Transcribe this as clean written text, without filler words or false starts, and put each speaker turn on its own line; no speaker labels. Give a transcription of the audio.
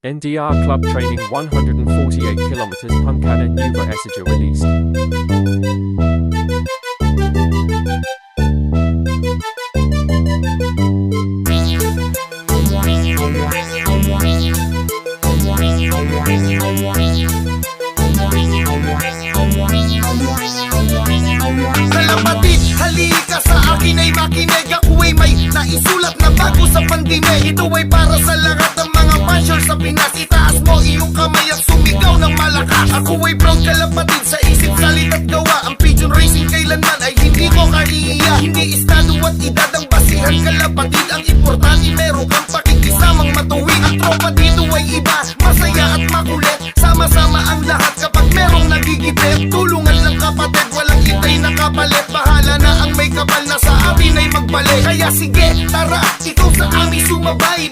NDR Club Training 148 kilometers Pumkana Nuva Esaja released.
Kalapatid, halika sa akin ay makinig. Ako ay may naisulat na bago sa pandemya. Ito ay para sa lahat ng mga passion sa Pinas. Itaas mo iyong kamay at sumigaw ng malakas. Ako ay proud kalapatid sa isip, salit at gawa. Ang pigeon racing kailanman ay hindi ko kahihiya. Hindi estado at edad ang basihan kalapatid. Ang importante meron kang pakikisamang matuwid. Ang tropa dito ay iba, masaya at makulit. Sama-sama ang lahat kapag merong nagigipit. Tulungan lang kapatid, walang itay na kapalit. Bahala na ang may kapal na sa amin ay magbalik. Kaya sige, tara, ikaw sa amin sumabay.